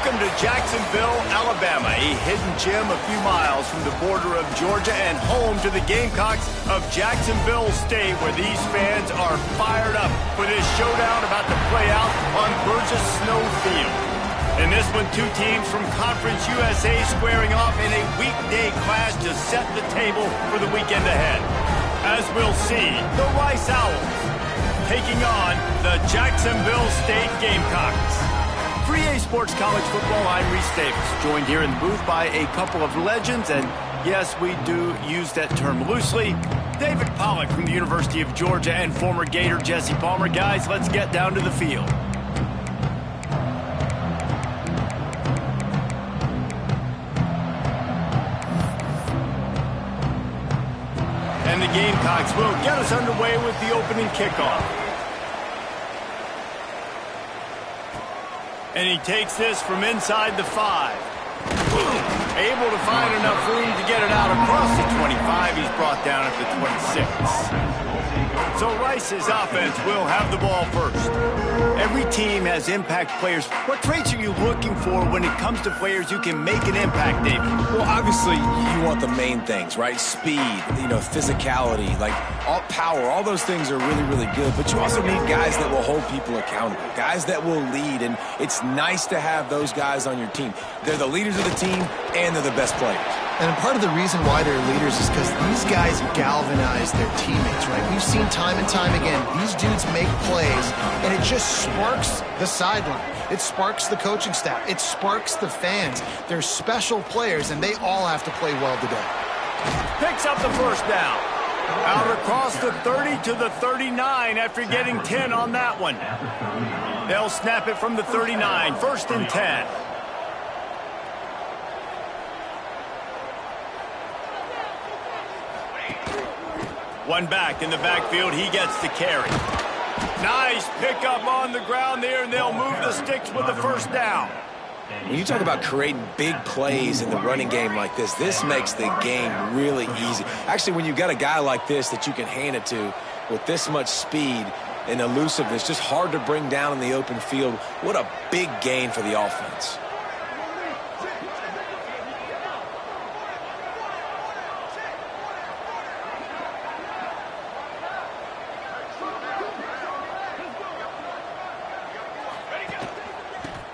Welcome to Jacksonville, Alabama, a hidden gem a few miles from the border of Georgia and home to the Gamecocks of Jacksonville State, where these fans are fired up for this showdown about to play out on Burgess Snow Field. In this one, two teams from Conference USA squaring off in a weekday clash to set the table for the weekend ahead. As we'll see, the Rice Owls taking on the Jacksonville State Gamecocks. For EA Sports College Football, I'm Reese Davis, joined here in the booth by a couple of legends, and yes, we do use that term loosely. David Pollack from the University of Georgia and former Gator Jesse Palmer. Guys, let's get down to the field. And the Gamecocks will get us underway with the opening kickoff. And he takes this from inside the 5. Able to find enough room to get it out across the 25. He's brought down at the 26. So Rice's offense will have the ball first. Every team has impact players. What traits are you looking for when it comes to players who can make an impact, David? Well, obviously, you want the main things, right? Speed, physicality, like all power, all those things are really, really good. But you also need guys that will hold people accountable, guys that will lead. And it's nice to have those guys on your team. They're the leaders of the team, and they're the best players. And part of the reason why they're leaders is because these guys galvanize their teammates, right? We've seen time and time again, these dudes make plays, and it just sparks the sideline. It sparks the coaching staff. It sparks the fans. They're special players, and they all have to play well today. Picks up the first down. Out across the 30 to the 39 after getting 10 on that one. They'll snap it from the 39, 1st and 10. One back in the backfield, he gets the carry. Nice pickup on the ground there, and they'll move the sticks with the first down. When you talk about creating big plays in the running game like this makes the game really easy. Actually, when you've got a guy like this that you can hand it to with this much speed and elusiveness, just hard to bring down in the open field, what a big gain for the offense.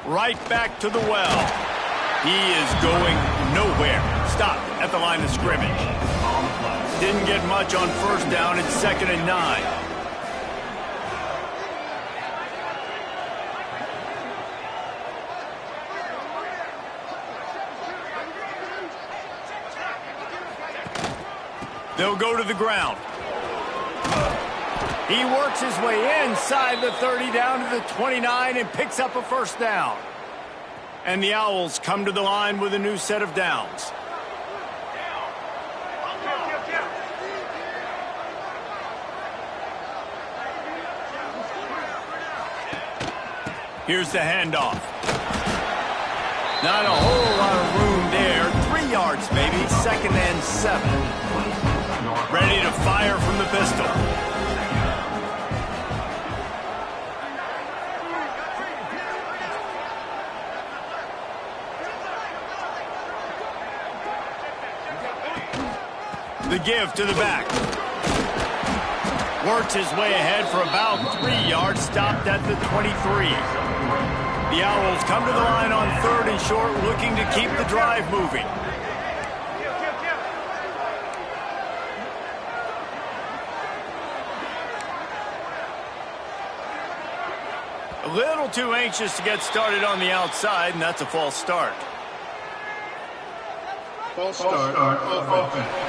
Right back to the well. He is going nowhere. Stop at the line of scrimmage. Didn't get much on first down. It's 2nd and 9. They'll go to the ground. He works his way inside the 30 down to the 29 and picks up a first down. And the Owls come to the line with a new set of downs. Here's the handoff. Not a whole lot of room there. 3 yards maybe. 2nd and 7. Ready to fire from the pistol. The give to the back. Works his way ahead for about 3 yards, stopped at the 23. The Owls come to the line on 3rd and short, looking to keep the drive moving. A little too anxious to get started on the outside, and that's a false start. False start offense.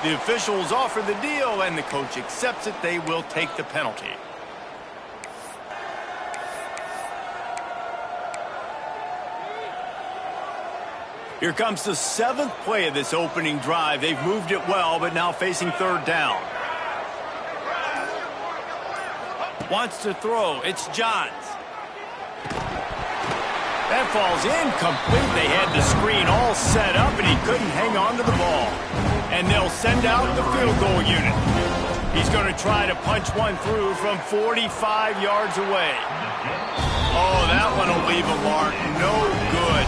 The officials offer the deal, and the coach accepts it. They will take the penalty. Here comes the 7th play of this opening drive. They've moved it well, but now facing 3rd down. Wants to throw. It's Johns. That falls incomplete. They had the screen all set up, and he couldn't hang on to the ball. And they'll send out the field goal unit. He's going to try to punch one through from 45 yards away. Oh, that one will leave a mark. No good.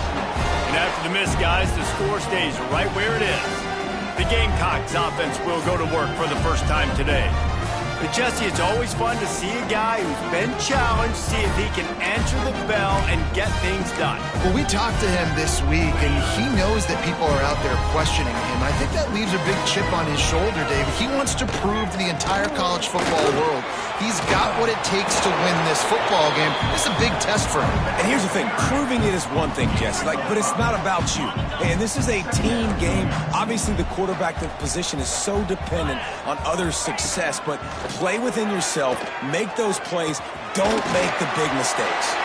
And after the miss, guys, the score stays right where it is. The Gamecocks offense will go to work for the first time today. But, Jesse, it's always fun to see a guy who's been challenged, see if he can answer the bell and get things done. Well, we talked to him this week, and he knows that people are out there questioning him. I think that leaves a big chip on his shoulder, David. He wants to prove to the entire college football world he's got what it takes to win this football game. This is a big test for him. And here's the thing. Proving it is one thing, Jesse, but it's not about you. And this is a team game. Obviously, the quarterback position is so dependent on others' success, but play within yourself, make those plays, don't make the big mistakes.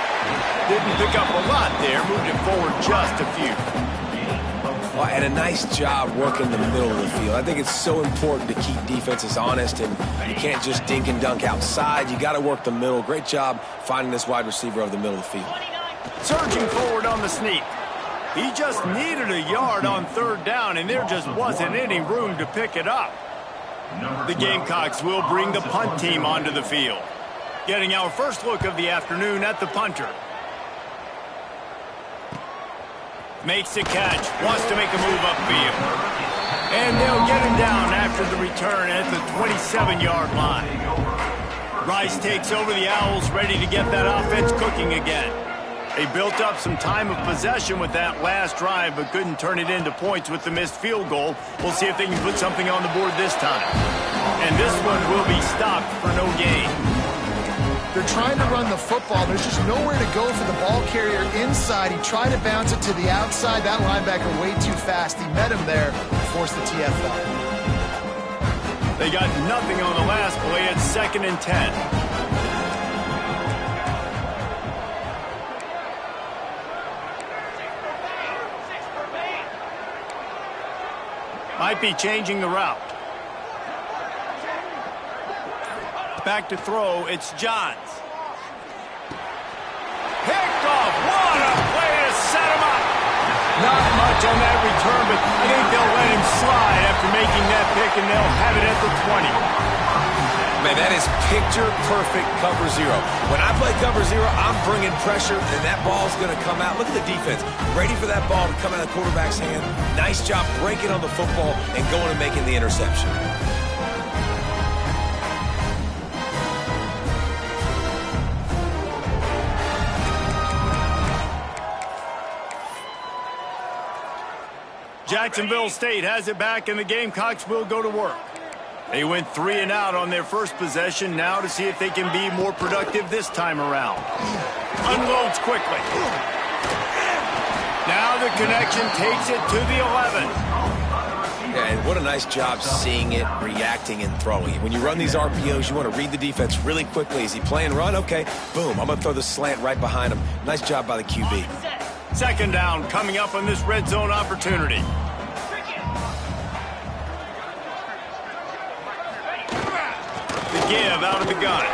Didn't pick up a lot there, moved it forward just a few. Well, and a nice job working the middle of the field. I think it's so important to keep defenses honest, and you can't just dink and dunk outside. You got to work the middle. Great job finding this wide receiver over the middle of the field. Surging forward on the sneak. He just needed a yard on third down, and there just wasn't any room to pick it up. The Gamecocks will bring the punt team onto the field. Getting our first look of the afternoon at the punter. Makes a catch, wants to make a move upfield. And they'll get him down after the return at the 27-yard line. Rice takes over the Owls, ready to get that offense cooking again. They built up some time of possession with that last drive, but couldn't turn it into points with the missed field goal. We'll see if they can put something on the board this time. And this one will be stopped for no gain. They're trying to run the football. There's just nowhere to go for the ball carrier inside. He tried to bounce it to the outside. That linebacker way too fast. He met him there, forced the TFL. They got nothing on the last play. It's 2nd and 10. Might be changing the route. Back to throw, it's Johns. Picked off, what a play to set him up. Not much on that return, but I think they'll let him slide after making that pick, and they'll have it at the 20. Man, that is picture-perfect cover zero. When I play cover zero, I'm bringing pressure, and that ball's going to come out. Look at the defense. Ready for that ball to come out of the quarterback's hand. Nice job breaking on the football and going and making the interception. Jacksonville State has it back, and the Gamecocks will go to work. They went 3 and out on their first possession, now to see if they can be more productive this time around. Unloads quickly. Now the connection takes it to the 11. Yeah, and what a nice job seeing it, reacting, and throwing. When you run these RPOs, you want to read the defense really quickly. Is he playing run? Okay, boom, I'm going to throw the slant right behind him. Nice job by the QB. 2nd down coming up on this red zone opportunity. The give out of the gun.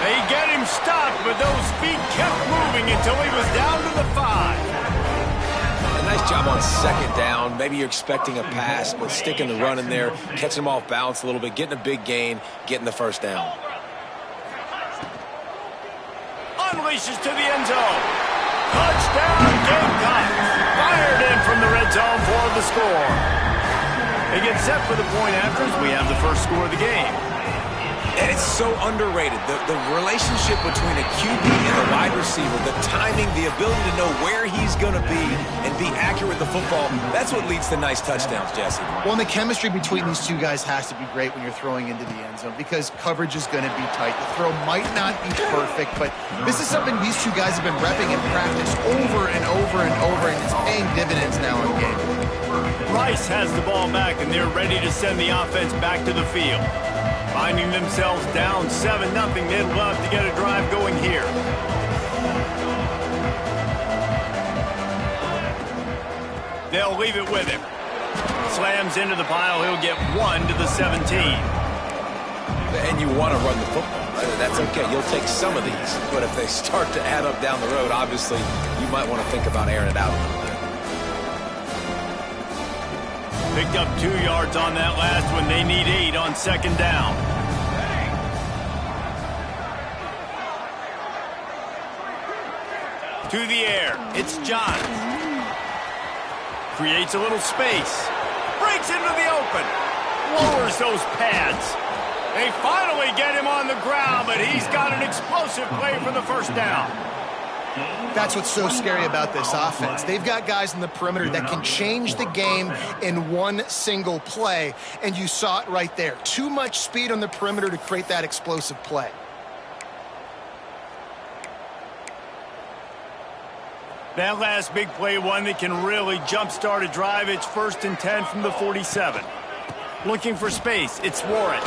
They get him stopped, but those feet kept moving until he was down to the 5. A nice job on 2nd down. Maybe you're expecting a pass, but sticking the run in there, catching him off balance a little bit, getting a big gain, getting the 1st down. Unleashes to the end zone. Touchdown, Gamecocks. Fired in from the red zone for the score. They get set for the point after as we have the first score of the game. And it's so underrated. The relationship between a QB and a wide receiver, the timing, the ability to know where he's going to be and be accurate with the football, that's what leads to nice touchdowns, Jesse. Well, and the chemistry between these two guys has to be great when you're throwing into the end zone because coverage is going to be tight. The throw might not be perfect, but this is something these two guys have been repping in practice over and over and over, and it's paying dividends now in game. Rice has the ball back, and they're ready to send the offense back to the field. Finding themselves down 7-0, they'd love to get a drive going here. They'll leave it with him. Slams into the pile. He'll get 1 to the 17. And you want to run the football. That's okay. You'll take some of these. But if they start to add up down the road, obviously, you might want to think about airing it out a little bit. Picked up 2 yards on that last one. They need 8 on 2nd down. To the air, it's John. Creates a little space. Breaks into the open. Lowers those pads. They finally get him on the ground, but he's got an explosive play for the first down. That's what's so scary about this offense. They've got guys in the perimeter that can change the game in one single play, and you saw it right there. Too much speed on the perimeter to create that explosive play. That last big play, one that can really jump-start a drive. It's 1st and 10 from the 47. Looking for space. It's Warren.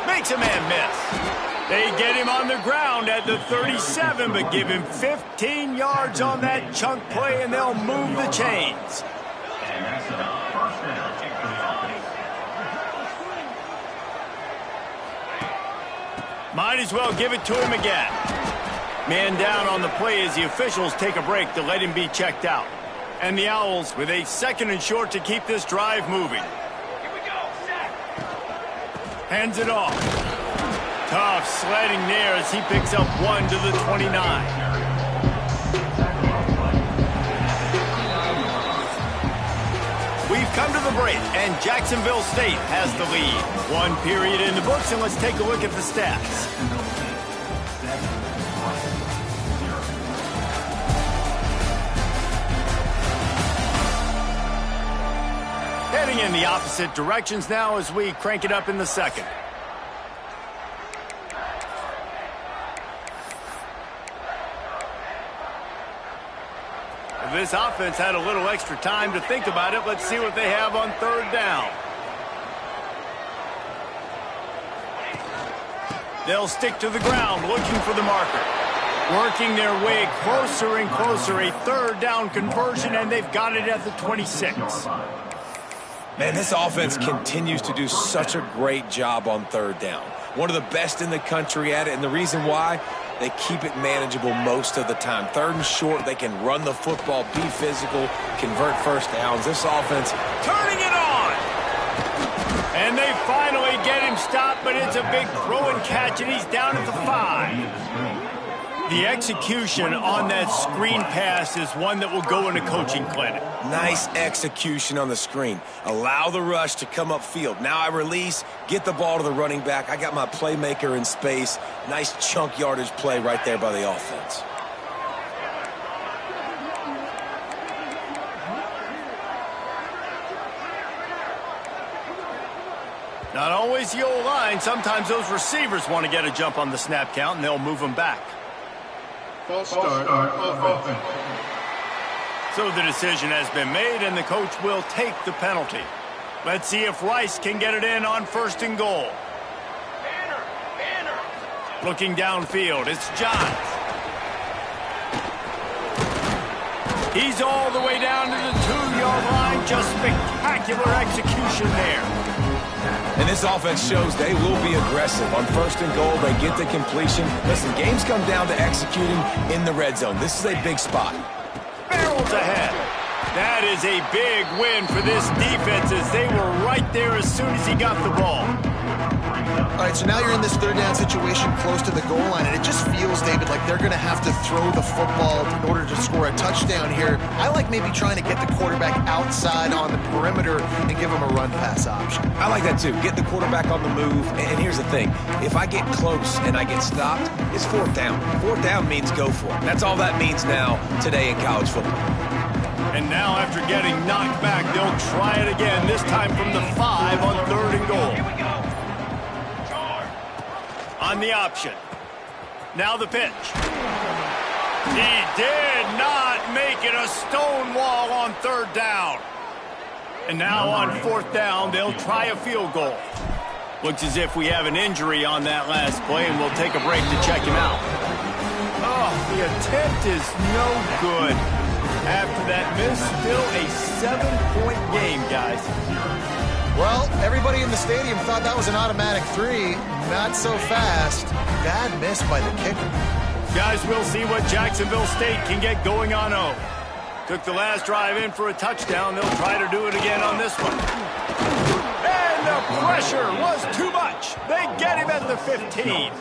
Makes a man miss. They get him on the ground at the 37, but give him 15 yards on that chunk play, and they'll move the chains. Might as well give it to him again. Man down on the play as the officials take a break to let him be checked out. And the Owls with a 2nd and short to keep this drive moving. Hands it off. Tough sledding there as he picks up 1 to the 29. We've come to the break, and Jacksonville State has the lead. 1 period in the books, and let's take a look at the stats. Heading in the opposite directions now as we crank it up in the 2nd. If this offense had a little extra time to think about it, let's see what they have on 3rd down. They'll stick to the ground looking for the marker. Working their way closer and closer. A 3rd down conversion, and they've got it at the 26. Man, this offense continues to do such a great job on 3rd down. One of the best in the country at it, and the reason why, they keep it manageable most of the time. 3rd and short, they can run the football, be physical, convert 1st downs. This offense turning it on. And they finally get him stopped, but it's a big throw and catch, and he's down at the 5. The execution on that screen pass is one that will go in a coaching clinic. Nice execution on the screen. Allow the rush to come upfield. Now I release, get the ball to the running back. I got my playmaker in space. Nice chunk yardage play right there by the offense. Not always the old line. Sometimes those receivers want to get a jump on the snap count, and they'll move them back. False start offense. So the decision has been made, and the coach will take the penalty. Let's see if Rice can get it in on 1st and goal. Looking downfield, it's Johns. He's all the way down to the 2-yard line. Just spectacular execution there. And this offense shows they will be aggressive. On 1st and goal, they get the completion. Listen, games come down to executing in the red zone. This is a big spot. Barrels ahead. That is a big win for this defense as they were right there as soon as he got the ball. All right, so now you're in this 3rd down situation close to the goal line, and it just feels, David, like they're going to have to throw the football in order to score a touchdown here. I like maybe trying to get the quarterback outside on the perimeter and give him a run-pass option. I like that too. Get the quarterback on the move. And here's the thing. If I get close and I get stopped, it's 4th down. 4th down means go for it. That's all that means now today in college football. And now after getting knocked back, they'll try it again, this time from the 5 on 3rd and goal. On the option. Now the pitch. He did not make it a stone wall on 3rd down. And now on 4th down, they'll try a field goal. Looks as if we have an injury on that last play, and we'll take a break to check him out. Oh, the attempt is no good. After that miss, still a 7-point game, guys. Well, everybody in the stadium thought that was an automatic 3. Not so fast. Bad miss by the kicker. Guys, we'll see what Jacksonville State can get going on 0. Took the last drive in for a touchdown. They'll try to do it again on this one. And the pressure was too much. They get him at the 15.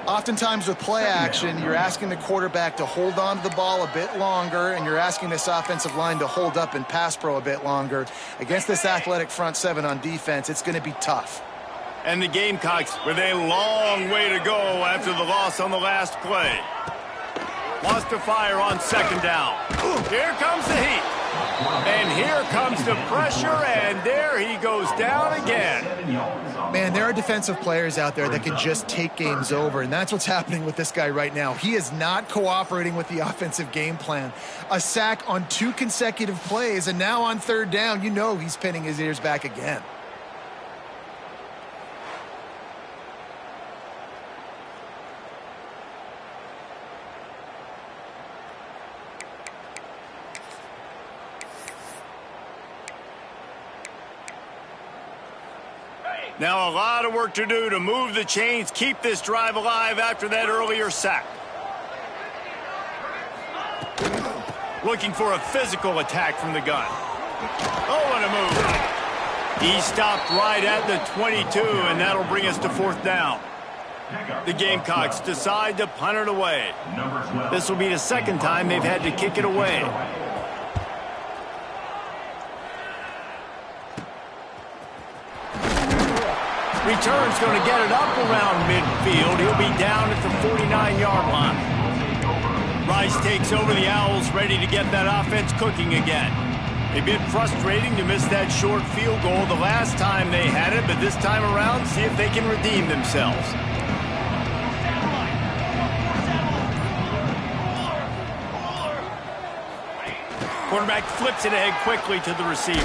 Oftentimes with play action, you're asking the quarterback to hold on to the ball a bit longer, and you're asking this offensive line to hold up and pass pro a bit longer. Against this athletic front seven on defense, it's going to be tough. And the Gamecocks with a long way to go after the loss on the last play. Wants to fire on second down. Here comes the heat. And here comes the pressure, and there he goes down again. Man, there are defensive players out there that can just take games over, and that's what's happening with this guy right now. He is not cooperating with the offensive game plan. A sack on 2 consecutive plays, and now on third down, you know he's pinning his ears back again. Now a lot of work to do to move the chains, keep this drive alive after that earlier sack. Looking for a physical attack from the gun. Oh, what a move. He stopped right at the 22, and that'll bring us to fourth down. The Gamecocks decide to punt it away. This will be the second time they've had to kick it away. Return's going to get it up around midfield. He'll be down at the 49-yard line. Rice takes over the Owls, ready to get that offense cooking again. A bit frustrating to miss that short field goal the last time they had it, but this time around, see if they can redeem themselves. Quarterback flips it ahead quickly to the receiver.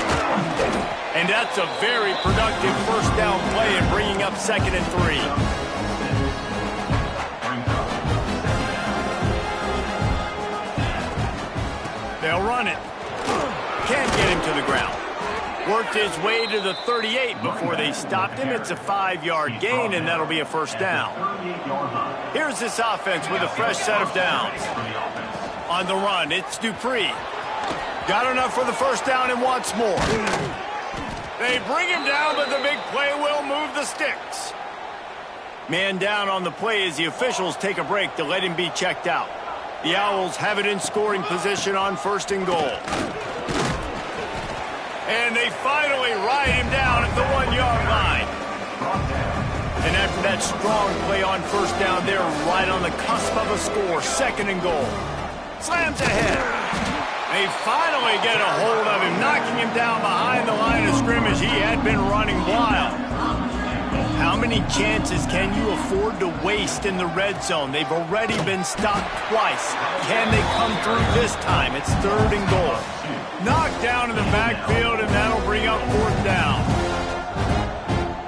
And that's a very productive first down play and bringing up 2nd and 3. They'll run it. Can't get him to the ground. Worked his way to the 38 before they stopped him. It's a 5-yard gain, and that'll be a first down. Here's this offense with a fresh set of downs. On the run, it's Dupree. Got enough for the first down and wants more. They bring him down, but the big play will move the sticks. Man down on the play as the officials take a break to let him be checked out. The Owls have it in scoring position on 1st and goal. And they finally ride him down at the 1-yard line. And after that strong play on 1st down, they're right on the cusp of a score. 2nd and goal. Slams ahead. They finally get a hold of him, knocking him down behind the line of scrimmage. He had been running wild. How many chances can you afford to waste in the red zone? They've already been stopped twice. Can they come through this time? It's 3rd and goal. Knocked down in the backfield, and that'll bring up 4th down.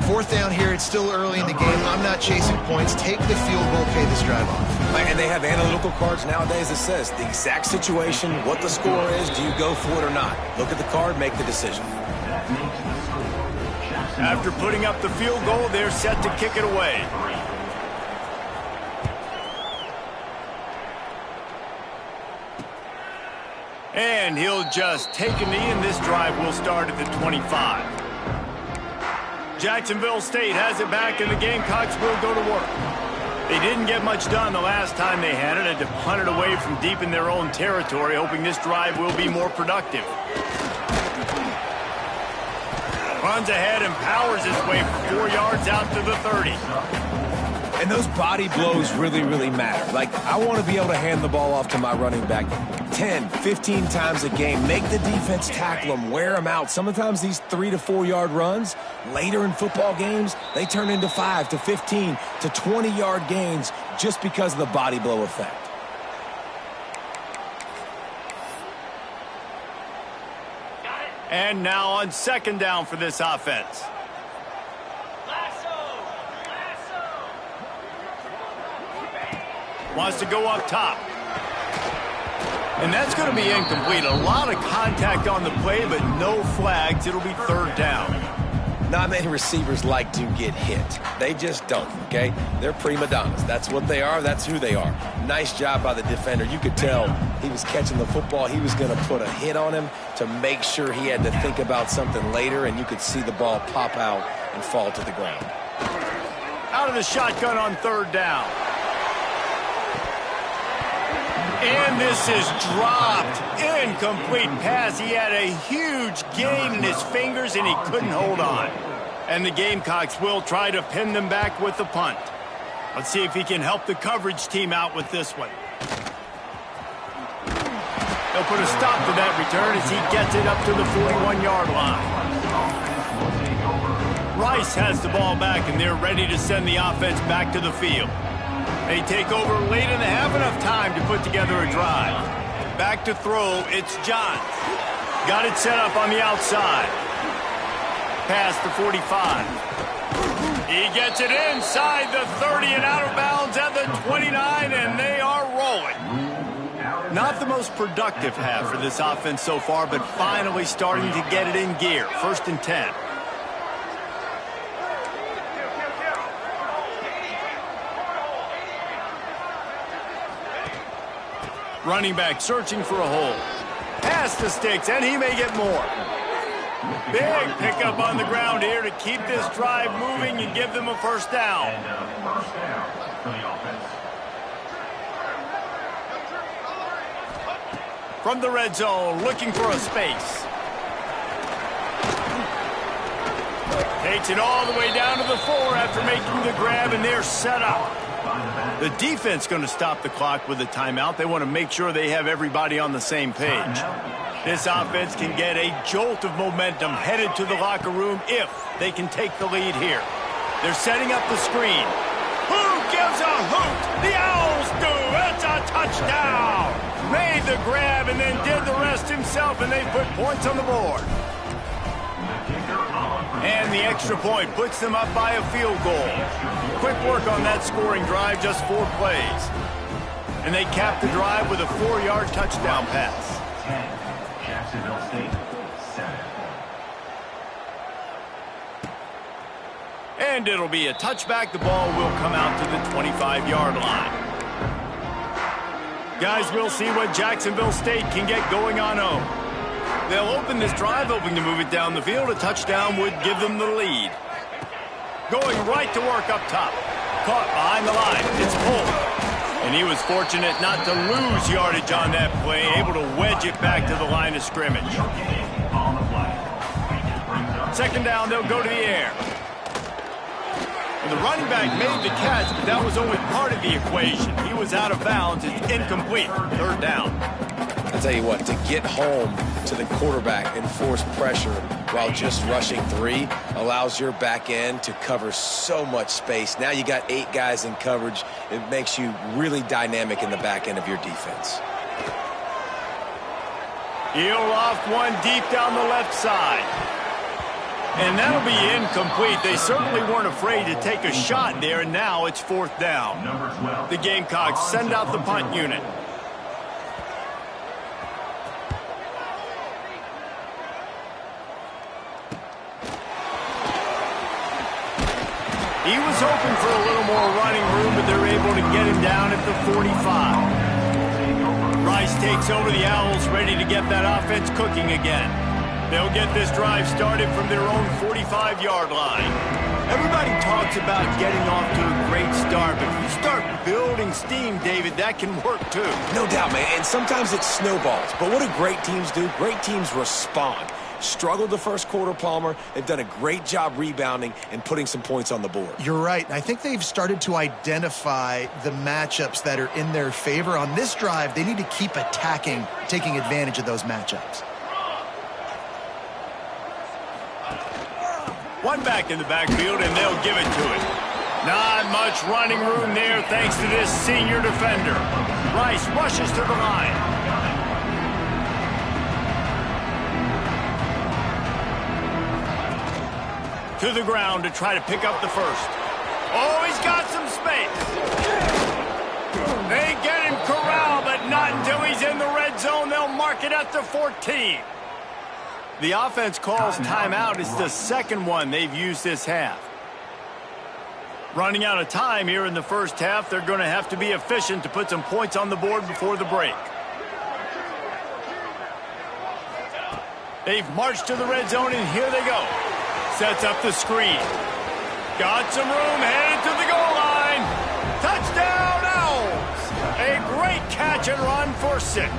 4th down here, it's still early in the game. I'm not chasing points. Take the field goal, pay this drive off. And they have analytical cards nowadays that says the exact situation, what the score is, do you go for it or not? Look at the card, make the decision. After putting up the field goal, they're set to kick it away. And he'll just take a knee, and this drive will start at the 25. Jacksonville State has it back, and the Gamecocks will go to work. They didn't get much done the last time they had it, had to punt it away from deep in their own territory, hoping this drive will be more productive. Runs ahead and powers his way for 4 yards out to the 30. And those body blows really, really matter. Like, I want to be able to hand the ball off to my running back 10, 15 times a game. Make the defense tackle them, wear them out. Sometimes these 3 to 4 yard runs, later in football games, they turn into 5 to 15 to 20 yard gains just because of the body blow effect. And now on 2nd down for this offense. Wants to go up top. And that's going to be incomplete. A lot of contact on the play, but no flags. It'll be 3rd down. Not many receivers like to get hit. They just don't, okay? They're prima donnas. That's what they are. That's who they are. Nice job by the defender. You could tell he was catching the football. He was going to put a hit on him to make sure he had to think about something later, and you could see the ball pop out and fall to the ground. Out of the shotgun on third down. And this is dropped. Incomplete pass. He had a huge gain in his fingers, and he couldn't hold on. And the Gamecocks will try to pin them back with the punt. Let's see if he can help the coverage team out with this one. They'll put a stop to that return as he gets it up to the 41-yard line. Rice has the ball back, and they're ready to send the offense back to the field. They take over late and they have enough time to put together a drive. Back to throw, it's Johns. Got it set up on the outside. Past the 45. He gets it inside the 30 and out of bounds at the 29, and they are rolling. Not the most productive half for this offense so far, but finally starting to get it in gear. 1st and 10. Running back searching for a hole. Pass the sticks, and he may get more. Big pickup on the ground here to keep this drive moving and give them a first down. From the red zone, looking for a space. Takes it all the way down to the 4 after making the grab, and they're set up. The defense going to stop the clock with a timeout. They want to make sure they have everybody on the same page. This offense can get a jolt of momentum headed to the locker room if they can take the lead here. They're setting up the screen. Who gives a hoot? The Owls do. It's a touchdown. Made the grab and then did the rest himself, and they put points on the board. And the extra point puts them up by a field goal. Quick work on that scoring drive, just 4 plays. And they cap the drive with a 4-yard touchdown pass. 10, Jacksonville State, 7. And it'll be a touchback. The ball will come out to the 25-yard line. Guys, we'll see what Jacksonville State can get going on home. They'll open this drive, hoping to move it down the field. A touchdown would give them the lead. Going right to work up top. Caught behind the line. It's Cole. And he was fortunate not to lose yardage on that play, able to wedge it back to the line of scrimmage. 2nd down, they'll go to the air. And the running back made the catch, but that was only part of the equation. He was out of bounds. It's incomplete. 3rd down. I'll tell you what, to get home to the quarterback and force pressure while just rushing 3 allows your back end to cover so much space. Now you got 8 guys in coverage. It makes you really dynamic in the back end of your defense. He'll loft one deep down the left side. And that'll be incomplete. They certainly weren't afraid to take a shot there, and now it's 4th down. The Gamecocks send out the punt unit. He was hoping for a little more running room, but they're able to get him down at the 45. Rice takes over the Owls, ready to get that offense cooking again. They'll get this drive started from their own 45-yard line. Everybody talks about getting off to a great start, but if you start building steam, David, that can work too. No doubt, man, and sometimes it snowballs. But what do great teams do? Great teams respond. Struggled the first quarter, Palmer. They've done a great job rebounding and putting some points on the board. You're right. I think they've started to identify the matchups that are in their favor. On this drive, they need to keep attacking, taking advantage of those matchups. One back in the backfield, and they'll give it to him. Not much running room there thanks to this senior defender. Rice rushes to the line. To the ground to try to pick up the first. Oh, he's got some space. They get him corralled, but not until he's in the red zone. They'll mark it at the 14. The offense calls timeout. It's the 2nd one they've used this half. Running out of time here in the first half. They're going to have to be efficient to put some points on the board before the break. They've marched to the red zone, and here they go. Sets up the screen. Got some room, headed to the goal line. Touchdown, Owls! A great catch and run for 6.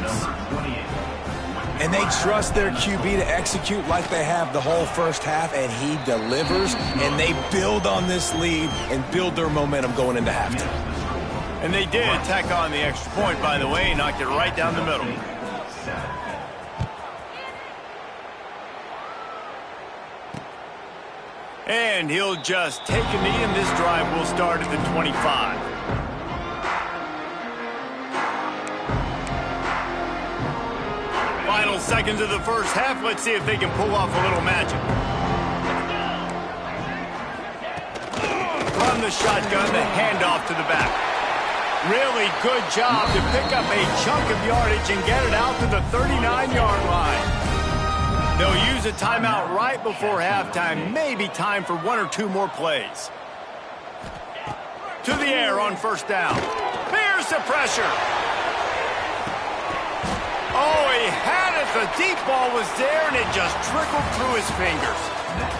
And they trust their QB to execute like they have the whole first half, and he delivers, and they build on this lead and build their momentum going into halftime. And they did tack on the extra point, by the way, knocked it right down the middle. And he'll just take a knee, and this drive will start at the 25. Final seconds of the first half. Let's see if they can pull off a little magic. From the shotgun, the handoff to the back. Really good job to pick up a chunk of yardage and get it out to the 39-yard line. They'll use a timeout right before halftime. Maybe time for 1 or 2 more plays. To the air on first down. Here's the pressure. Oh, he had it. The deep ball was there, and it just trickled through his fingers.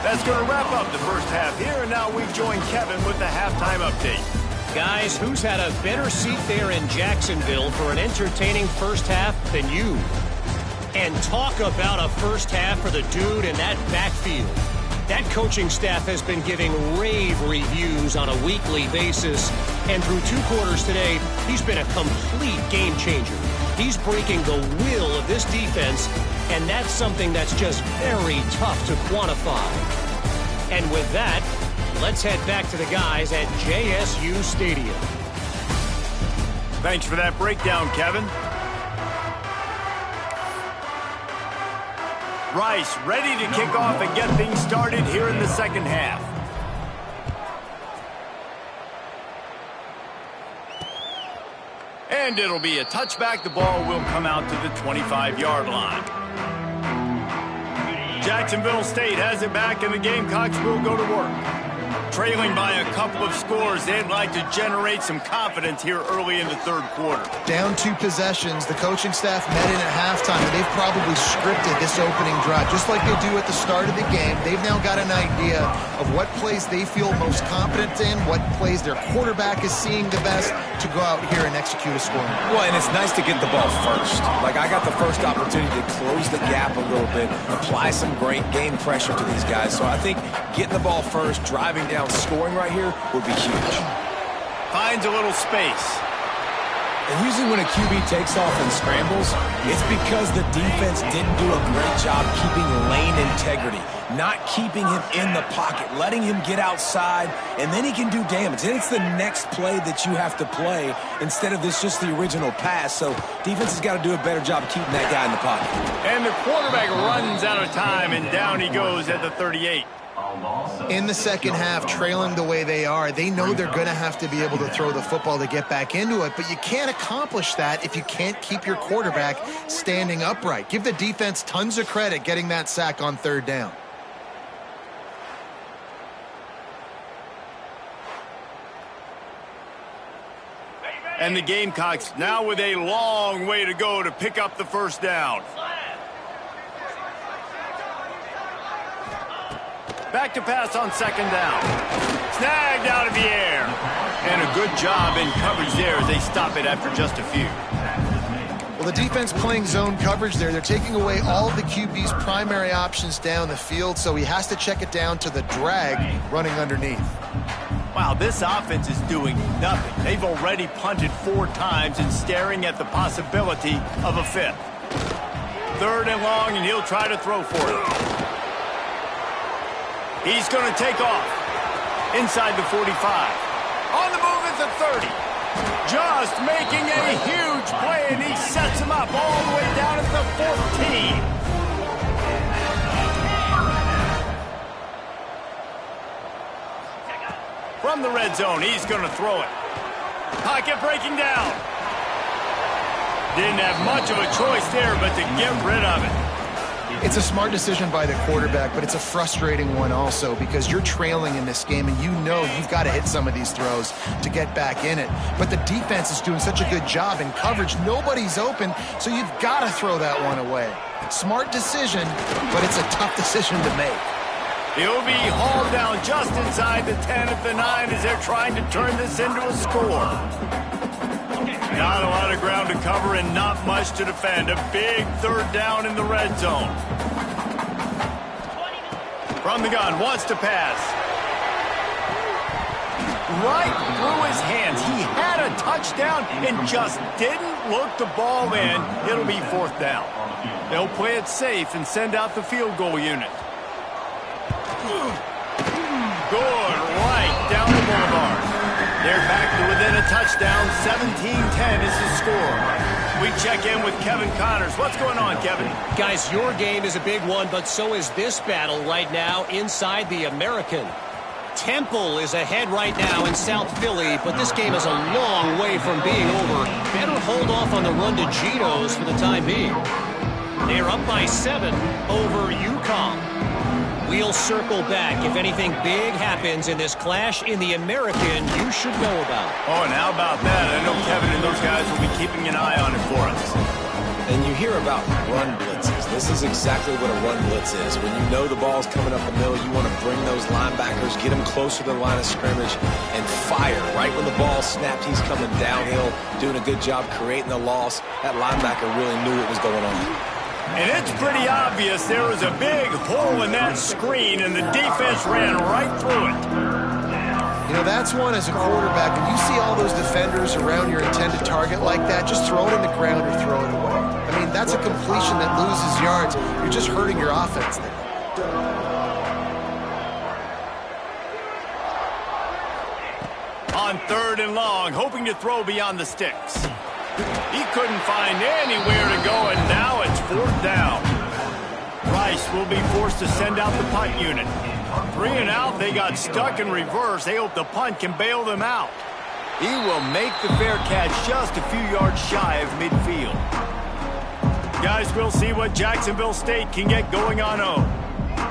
That's going to wrap up the first half here, and now we join Kevin with the halftime update. Guys, who's had a better seat there in Jacksonville for an entertaining first half than you? And talk about a first half for the dude in that backfield. That coaching staff has been giving rave reviews on a weekly basis. And through 2 quarters today, he's been a complete game changer. He's breaking the will of this defense, and that's something that's just very tough to quantify. And with that, let's head back to the guys at JSU Stadium. Thanks for that breakdown, Kevin. Rice ready to kick off and get things started here in the second half. And it'll be a touchback. The ball will come out to the 25-yard line. Jacksonville State has it back, and the Gamecocks will go to work. Trailing by a couple of scores, they'd like to generate some confidence here early in the third quarter. Down 2 possessions, the coaching staff met in at halftime, and they've probably scripted this opening drive. Just like they do at the start of the game, they've now got an idea of what plays they feel most confident in, what plays their quarterback is seeing the best to go out here and execute a scoring. Well, and it's nice to get the ball first. Like, I got the first opportunity to close the gap a little bit, apply some great game pressure to these guys. So I think getting the ball first, driving down, scoring right here would be huge. Finds a little space. And usually when a QB takes off and scrambles, it's because the defense didn't do a great job keeping lane integrity, not keeping him in the pocket, letting him get outside, and then he can do damage. And it's the next play that you have to play instead of this just the original pass. So defense has got to do a better job keeping that guy in the pocket. And the quarterback runs out of time, and down he goes at the 38. In the second half, trailing the way they are, they know they're going to have to be able to throw the football to get back into it, but you can't accomplish that if you can't keep your quarterback standing upright. Give the defense tons of credit getting that sack on third down. And the Gamecocks now with a long way to go to pick up the first down. Back to pass on second down. Snagged out of the air. And a good job in coverage there as they stop it after just a few. Well, the defense playing zone coverage there. They're taking away all of the QB's primary options down the field, so he has to check it down to the drag running underneath. Wow, this offense is doing nothing. They've already punted 4 times and staring at the possibility of a 5th. 3rd and long, and he'll try to throw for it. He's going to take off inside the 45. On the move at the 30. Just making a huge play, and he sets him up all the way down at the 14. From the red zone, he's going to throw it. Pocket breaking down. Didn't have much of a choice there, but to get rid of it. It's a smart decision by the quarterback, but it's a frustrating one also because you're trailing in this game and you know you've got to hit some of these throws to get back in it. But the defense is doing such a good job in coverage. Nobody's open, so you've got to throw that one away. Smart decision, but it's a tough decision to make. He'll be hauled down just inside the 10 at the 9 as they're trying to turn this into a score. Not a lot of ground to cover and not much to defend. A big third down in the red zone. From the gun, wants to pass. Right through his hands. He had a touchdown and just didn't look the ball in. It'll be fourth down. They'll play it safe and send out the field goal unit. Good, right down the boulevard. They're back to within a touchdown. 17-10 is the score. We check in with Kevin Connors. What's going on, Kevin? Guys, your game is a big one, but so is this battle right now inside the American. Temple is ahead right now in South Philly, but this game is a long way from being over. Better hold off on the run to Geno's for the time being. They're up by 7 over UConn. We'll circle back. If anything big happens in this clash in the American, you should know about. Oh, and how about that? I know Kevin and those guys will be keeping an eye on it for us. And you hear about run blitzes. This is exactly what a run blitz is. When you know the ball's coming up the middle, you want to bring those linebackers, get them closer to the line of scrimmage, and fire. Right when the ball snapped, he's coming downhill, doing a good job creating the loss. That linebacker really knew what was going on. And it's pretty obvious there was a big hole in that screen, and the defense ran right through it. You know, that's one as a quarterback. When you see all those defenders around your intended target like that, just throw it in the ground or throw it away. I mean, that's a completion that loses yards. You're just hurting your offense there. On 3rd and long, hoping to throw beyond the sticks. He couldn't find anywhere to go, and now it's 4th down. Rice will be forced to send out the punt unit. 3 and out, they got stuck in reverse. They hope the punt can bail them out. He will make the fair catch just a few yards shy of midfield. Guys, we'll see what Jacksonville State can get going on home.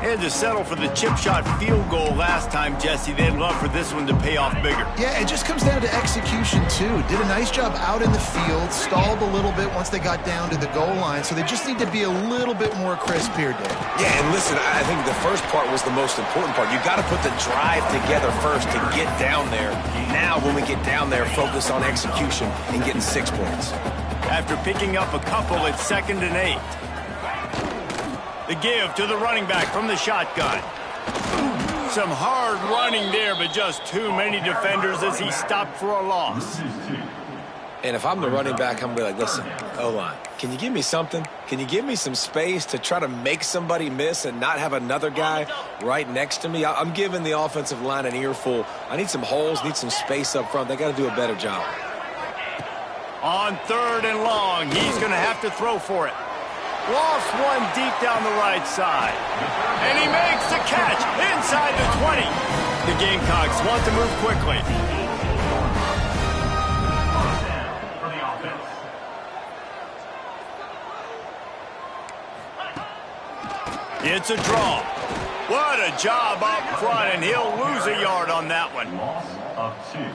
Had to settle for the chip shot field goal last time, Jesse. They'd love for this one to pay off bigger. Yeah, it just comes down to execution, too. Did a nice job out in the field, stalled a little bit once they got down to the goal line, so they just need to be a little bit more crisp here, Dave. Yeah, and listen, I think the first part was the most important part. You got to put the drive together first to get down there. Now, when we get down there, focus on execution and getting 6 points. After picking up a couple, it's 2nd and 8. The give to the running back from the shotgun. Some hard running there, but just too many defenders as he stopped for a loss. And if I'm the running back, I'm going to be like, listen, O-line, can you give me something? Can you give me some space to try to make somebody miss and not have another guy right next to me? I'm giving the offensive line an earful. I need some holes, need some space up front. They got to do a better job. On 3rd and long, he's going to have to throw for it. Lost one deep down the right side. And he makes the catch inside the 20. The Gamecocks want to move quickly. It's a draw. What a job up front, and he'll lose a yard on that one.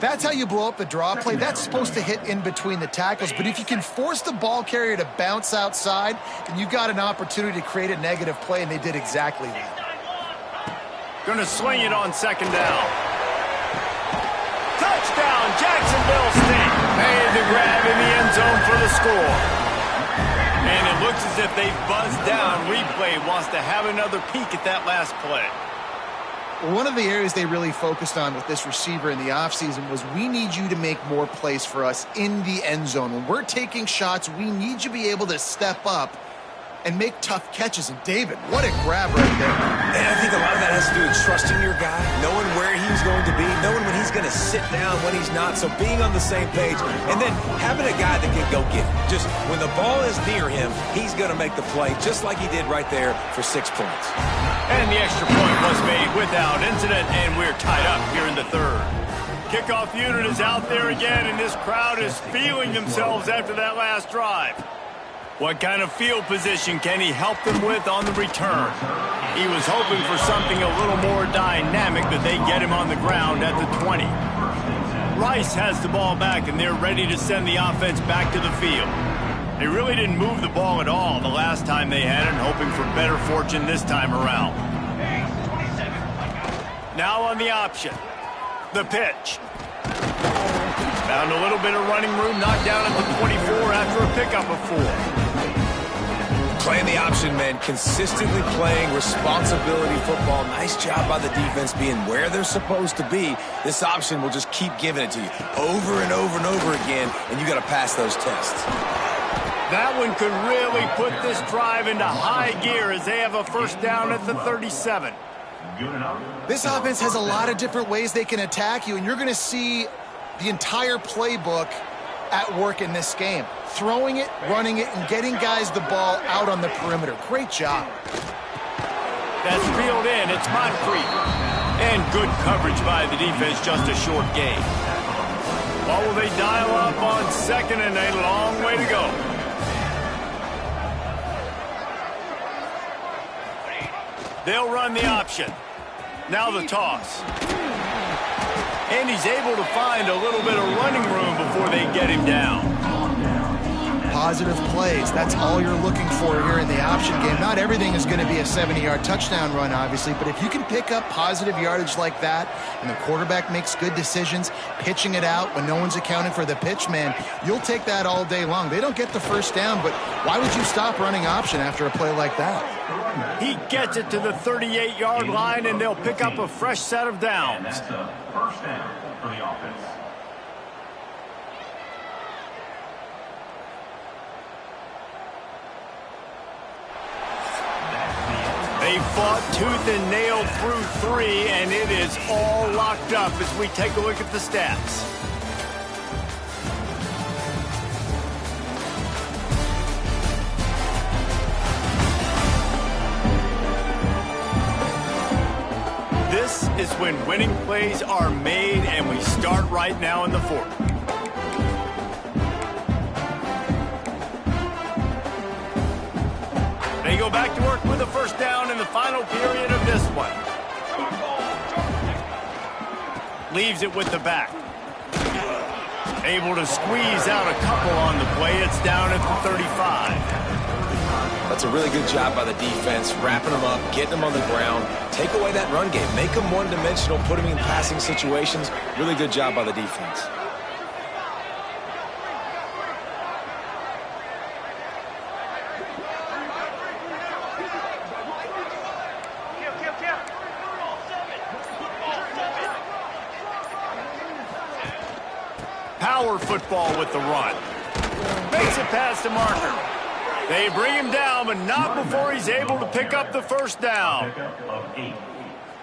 That's how you blow up the draw play. That's supposed to hit in between the tackles, but if you can force the ball carrier to bounce outside, then you've got an opportunity to create a negative play, and they did exactly that. Gonna swing it on 2nd down. Touchdown, Jacksonville State. Made the grab in the end zone for the score. And it looks as if they've buzzed down. Replay wants to have another peek at that last play. One of the areas they really focused on with this receiver in the offseason was we need you to make more plays for us in the end zone. When we're taking shots, we need you to be able to step up and make tough catches. And David, what a grab right there. And I think a lot of that has to do with trusting your guy, knowing where he's going to be, knowing when he's going to sit down, when he's not. So being on the same page, and then having a guy that can go get it. Just when the ball is near him, he's going to make the play, just like he did right there for 6 points. And the extra point was made without incident, and we're tied up here in the 3rd. Kickoff unit is out there again, and this crowd is feeling themselves after that last drive. What kind of field position can he help them with on the return? He was hoping for something a little more dynamic, that they get him on the ground at the 20. Rice has the ball back, and they're ready to send the offense back to the field. They really didn't move the ball at all the last time they had it, hoping for better fortune this time around. Now on the option. The pitch. Found a little bit of running room, knocked down at the 24 after a pickup of 4. Playing the option, man. Consistently playing responsibility football. Nice job by the defense being where they're supposed to be. This option will just keep giving it to you over and over and over again, and you got to pass those tests. That one could really put this drive into high gear as they have a first down at the 37. This offense has a lot of different ways they can attack you, and you're going to see the entire playbook at work in this game. Throwing it, running it, and getting guys the ball out on the perimeter. Great job. That's reeled in. It's Moncrief. And good coverage by the defense, just a short gain. What will they dial up on second and a long way to go? They'll run the option. Now the toss. And he's able to find a little bit of running room before they get him down. Positive plays. That's all you're looking for here in the option game. Not everything is going to be a 70-yard touchdown run, obviously, but if you can pick up positive yardage like that and the quarterback makes good decisions, pitching it out when no one's accounting for the pitch, man, you'll take that all day long. They don't get the first down, but why would you stop running option after a play like that? He gets it to the 38-yard line, and they'll pick up a fresh set of downs. That's a first down for the offense. They fought tooth and nail through 3, and it is all locked up as we take a look at the stats. This is when winning plays are made, and we start right now in the 4th. They go back to work with a first down in the final period of this one. Leaves it with the back. Able to squeeze out a couple on the play. It's down at the 35. That's a really good job by the defense, wrapping them up, getting them on the ground. Take away that run game. Make them one-dimensional, put them in passing situations. Really good job by the defense. Power football with the run. Makes it past the marker. They bring him down, but not before he's able to pick up the first down.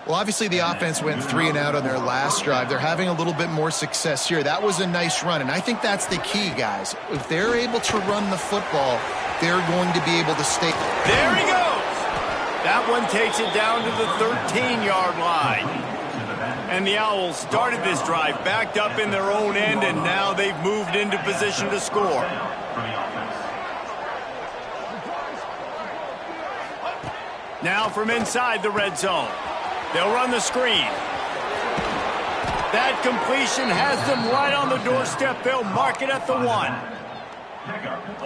Well, obviously the offense went 3 and out on their last drive. They're having a little bit more success here. That was a nice run, and I think that's the key, guys. If they're able to run the football, they're going to be able to stay. There he goes. That one takes it down to the 13-yard line. And the Owls started this drive backed up in their own end, and now they've moved into position to score. Now from inside the red zone. They'll run the screen. That completion has them right on the doorstep. They'll mark it at the 1.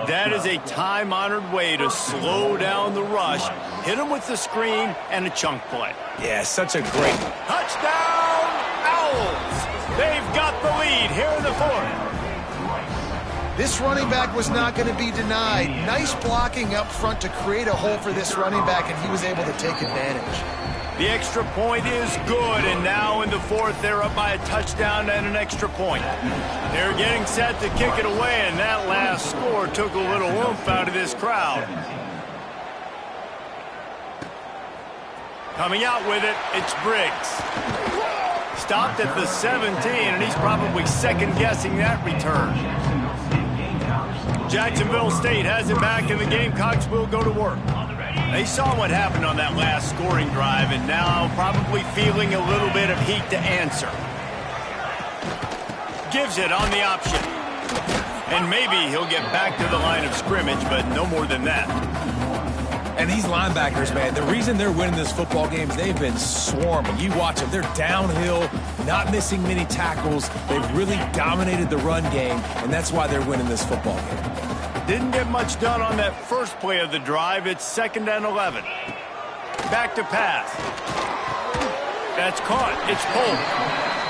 That is a time-honored way to slow down the rush, hit them with the screen, and a chunk play. Yeah, such a great touchdown, Owls! They've got the lead here in the 4th. This running back was not going to be denied. Nice blocking up front to create a hole for this running back, and he was able to take advantage. The extra point is good, and now in the 4th, they're up by a touchdown and an extra point. They're getting set to kick it away, and that last score took a little oomph out of this crowd. Coming out with it, it's Briggs. Stopped at the 17, and he's probably second-guessing that return. Jacksonville State has it back, and the Gamecocks will go to work. They saw what happened on that last scoring drive, and now probably feeling a little bit of heat to answer. Gives it on the option. And maybe he'll get back to the line of scrimmage, but no more than that. And these linebackers, man, the reason they're winning this football game is they've been swarming. You watch them. They're downhill, not missing many tackles. They've really dominated the run game, and that's why they're winning this football game. Didn't get much done on that first play of the drive. It's 2nd and 11. Back to pass. That's caught. It's pulled.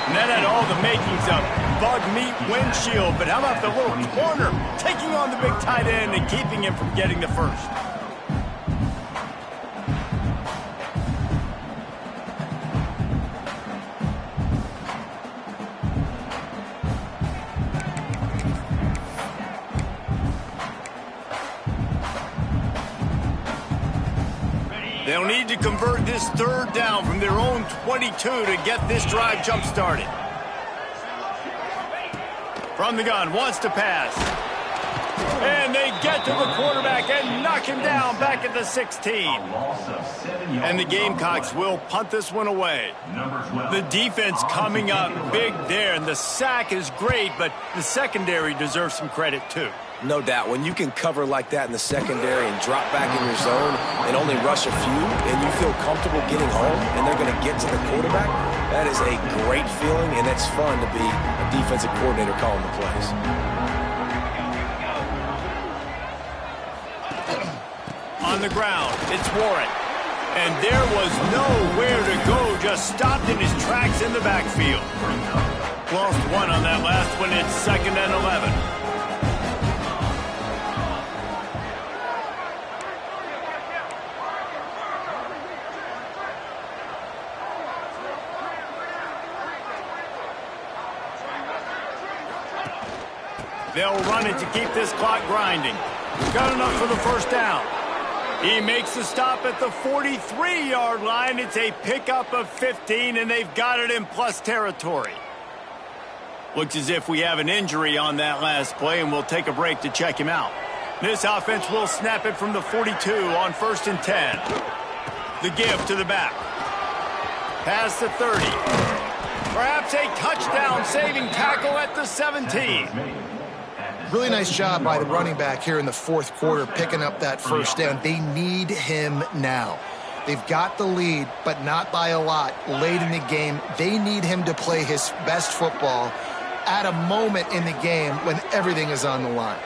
And that had all the makings of bug meat windshield. But how about the little corner taking on the big tight end and keeping him from getting the first? They'll need to convert this third down from their own 22 to get this drive jump-started. From the gun, wants to pass. And they get to the quarterback and knock him down back at the 16. And the Gamecocks will punt this one away. The defense coming up big there, and the sack is great, but the secondary deserves some credit too. No doubt. When you can cover like that in the secondary and drop back in your zone and only rush a few, and you feel comfortable getting home and they're going to get to the quarterback, that is a great feeling, and it's fun to be a defensive coordinator calling the plays. On the ground, it's Warren. And there was nowhere to go, just stopped in his tracks in the backfield. Lost one on that last one. It's 2nd and 11. They'll run it to keep this clock grinding. Got enough for the first down. He makes the stop at the 43-yard line. It's a pickup of 15, and they've got it in plus territory. Looks as if we have an injury on that last play, and we'll take a break to check him out. This offense will snap it from the 42 on 1st and 10. The give to the back. Past the 30. Perhaps a touchdown-saving tackle at the 17. Really nice job by the running back here in the fourth quarter, picking up that first down. They need him now. They've got the lead, but not by a lot late in the game. They need him to play his best football at a moment in the game when everything is on the line.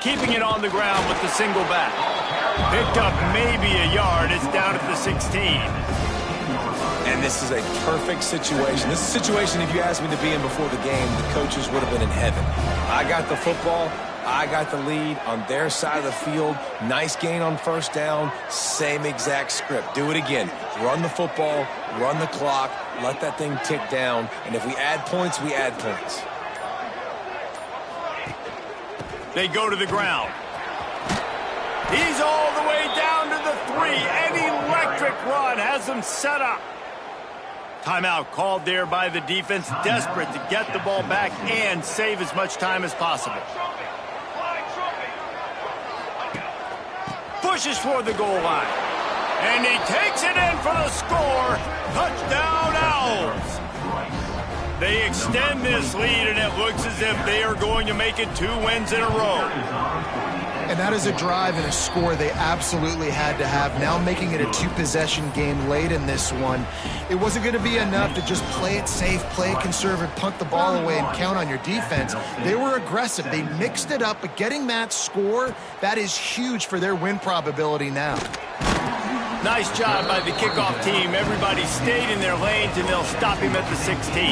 Keeping it on the ground with the single back. Picked up maybe a yard. It's down at the 16. And this is a perfect situation. This is a situation, if you asked me to be in before the game, the coaches would have been in heaven. I got the football. I got the lead on their side of the field. Nice gain on first down. Same exact script. Do it again. Run the football. Run the clock. Let that thing tick down. And if we add points, we add points. They go to the ground. He's all the way down to the 3. An electric run has them set up. Timeout called there by the defense, desperate to get the ball back and save as much time as possible. Pushes for the goal line. And he takes it in for the score. Touchdown, Owls. They extend this lead, and it looks as if they are going to make it 2 wins in a row. And that is a drive and a score they absolutely had to have. Now making it a 2-possession game late in this one. It wasn't going to be enough to just play it safe, play it conservative, punt the ball away, and count on your defense. They were aggressive. They mixed it up, but getting that score, that is huge for their win probability now. Nice job by the kickoff team. Everybody stayed in their lanes, and they'll stop him at the 16.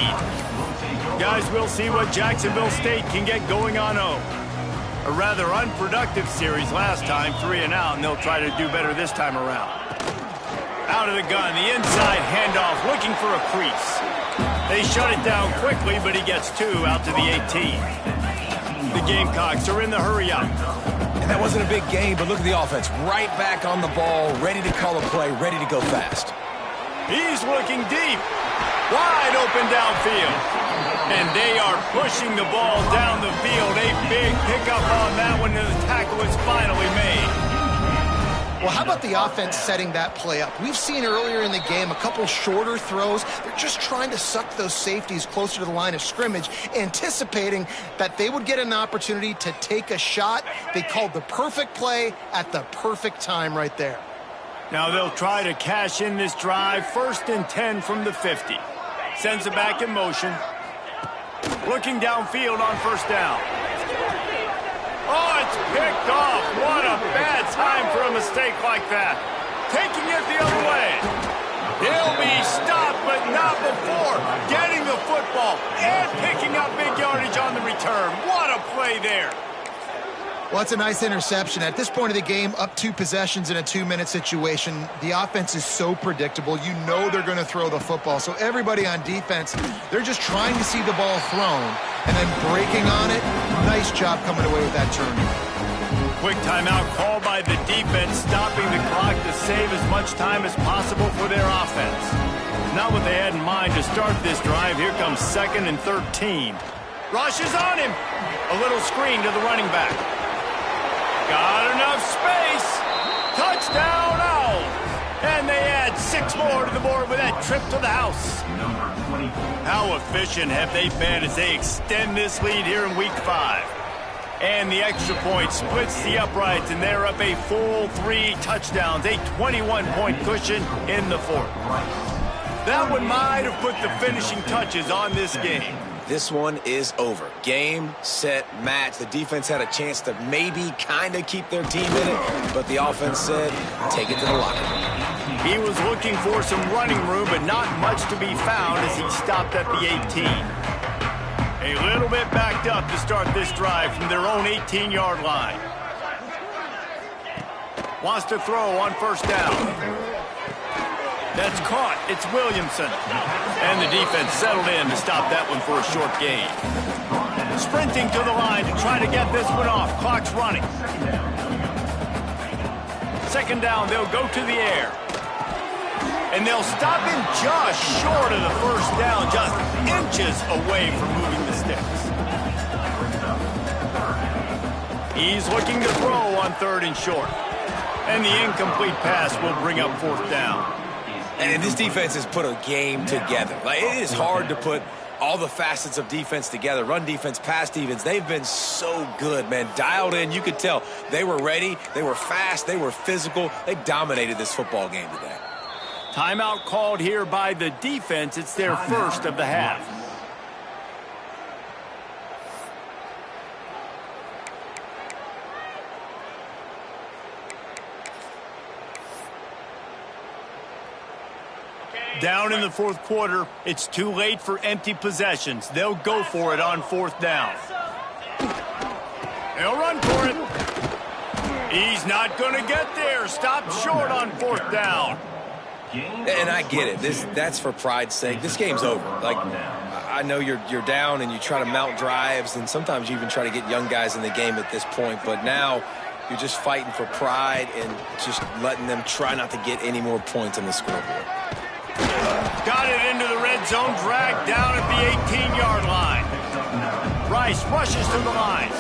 Guys, we'll see what Jacksonville State can get going on home. A rather unproductive series last time, 3 and out, and they'll try to do better this time around. Out of the gun, the inside handoff, looking for a crease. They shut it down quickly, but he gets 2 out to the 18. The Gamecocks are in the hurry-up. And that wasn't a big game, but look at the offense. Right back on the ball, ready to call a play, ready to go fast. He's looking deep. Wide open downfield. And they are pushing the ball down the field. A big pickup on that one, and the tackle is finally made. Well, how about the offense setting that play up? We've seen earlier in the game a couple shorter throws. They're just trying to suck those safeties closer to the line of scrimmage, anticipating that they would get an opportunity to take a shot. They called the perfect play at the perfect time right there. Now they'll try to cash in this drive. 1st and 10 from the 50. Sends it back in motion. Looking downfield on 1st down. picked off. What a bad time for a mistake like that. Taking it the other way. He'll be stopped, but not before getting the football and picking up big yardage on the return. What a play there. Well, it's a nice interception. At this point of the game, up 2 possessions in a 2-minute situation, the offense is so predictable. You know they're going to throw the football. So everybody on defense, they're just trying to see the ball thrown and then breaking on it. Nice job coming away with that turnover. Quick timeout called by the defense, stopping the clock to save as much time as possible for their offense. Not what they had in mind to start this drive. Here comes 2nd and 13. Rush is on him. A little screen to the running back. Got enough space. Touchdown Owls. And they add 6 more to the board with that trip to the house. How efficient have they been as they extend this lead here in Week 5? And the extra point splits the uprights, and they're up a full 3 touchdowns, a 21-point cushion in the 4th. That one might have put the finishing touches on this game. This one is over. Game, set, match. The defense had a chance to maybe kind of keep their team in it, but the offense said, take it to the locker room. He was looking for some running room, but not much to be found as he stopped at the 18. A little bit backed up to start this drive from their own 18-yard line. Wants to throw on 1st down. That's caught. It's Williamson. And the defense settled in to stop that one for a short gain. Sprinting to the line to try to get this one off. Clock's running. 2nd down, they'll go to the air. And they'll stop him just short of the 1st down, just inches away from moving the sticks. He's looking to throw on 3rd and short. And the incomplete pass will bring up 4th down. And this defense has put a game together. Like, it is hard to put all the facets of defense together. Run defense, pass defense. They've been so good, man. Dialed in. You could tell they were ready. They were fast. They were physical. They dominated this football game today. Timeout called here by the defense. It's their 1st of the half. Down in the 4th quarter, it's too late for empty possessions. They'll go for it on 4th down. They'll run for it. He's not going to get there. Stopped short on 4th down. And I get it. That's for pride's sake. This game's over. Like, I know you're down and you try to mount drives, and sometimes you even try to get young guys in the game at this point. But now you're just fighting for pride and just letting them try not to get any more points on the scoreboard. Got it into the red zone, dragged down at the 18-yard line. Rice rushes to the line.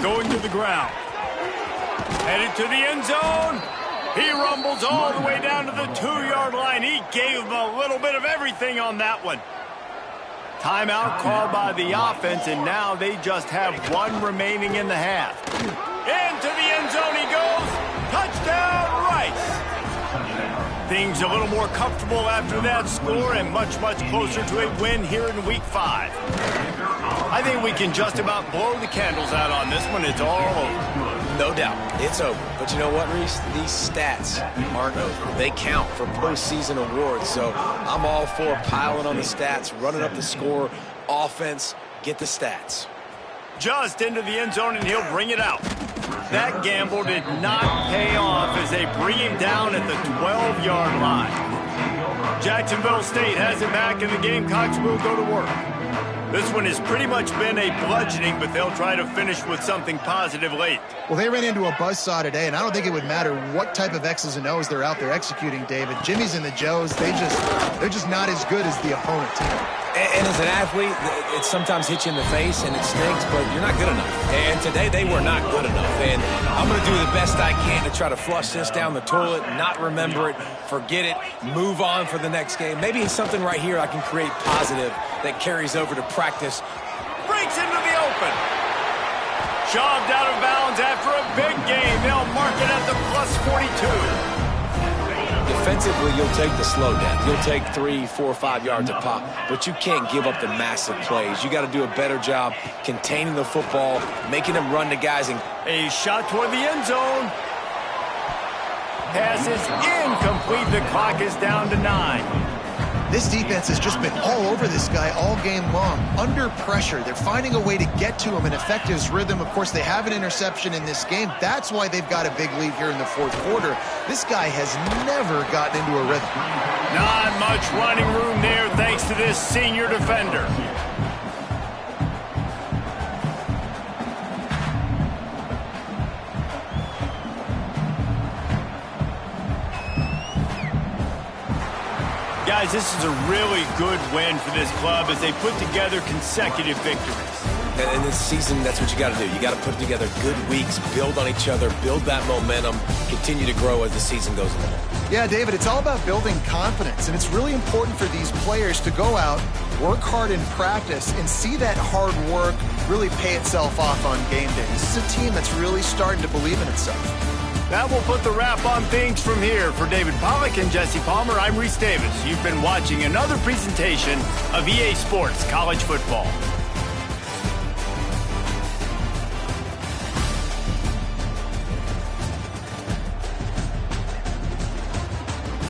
Going to the ground. Headed to the end zone. He rumbles all the way down to the 2-yard line. He gave him a little bit of everything on that one. Timeout called by the offense, and now they just have 1 remaining in the half. Into the end zone he goes. Touchdown, Rice. Things a little more comfortable after that score and much, much closer to a win here in Week 5. I think we can just about blow the candles out on this one. It's all over. No doubt. It's over. But you know what, Reese? These stats aren't over. They count for postseason awards. So I'm all for piling on the stats, running up the score, offense, get the stats. Just into the end zone, and he'll bring it out. That gamble did not pay off as they bring him down at the 12-yard line. Jacksonville State has him back, and the Gamecocks will go to work. This one has pretty much been a bludgeoning, but they'll try to finish with something positive late. Well, they ran into a buzzsaw today, and I don't think it would matter what type of X's and O's they're out there executing, David. Jimmy's and the Joes, they're just not as good as the opponent team. And as an athlete, it sometimes hits you in the face and it stinks, but you're not good enough. And today they were not good enough. And I'm going to do the best I can to try to flush this down the toilet, not remember it, forget it, move on for the next game. Maybe it's something right here I can create positive that carries over to practice. Breaks into the open. Shoved out of bounds after a big game. They'll mark it at the +42. Defensively, you'll take the slow down. You'll take 3, 4, 5 yards a pop, but you can't give up the massive plays. You got to do a better job containing the football, making them run to guys. And a shot toward the end zone. Pass is incomplete. The clock is down to 9. This defense has just been all over this guy all game long. Under pressure, they're finding a way to get to him and affect his rhythm. Of course, they have an interception in this game. That's why they've got a big lead here in the fourth quarter. This guy has never gotten into a rhythm. Not much running room there thanks to this senior defender. Guys, this is a really good win for this club as they put together consecutive victories. And in this season, that's what you got to do. You got to put together good weeks, build on each other, build that momentum, continue to grow as the season goes along. Yeah, David, it's all about building confidence, and it's really important for these players to go out, work hard in practice, and see that hard work really pay itself off on game day. This is a team that's really starting to believe in itself. That will put the wrap on things from here. For David Pollack and Jesse Palmer, I'm Reese Davis. You've been watching another presentation of EA Sports College Football.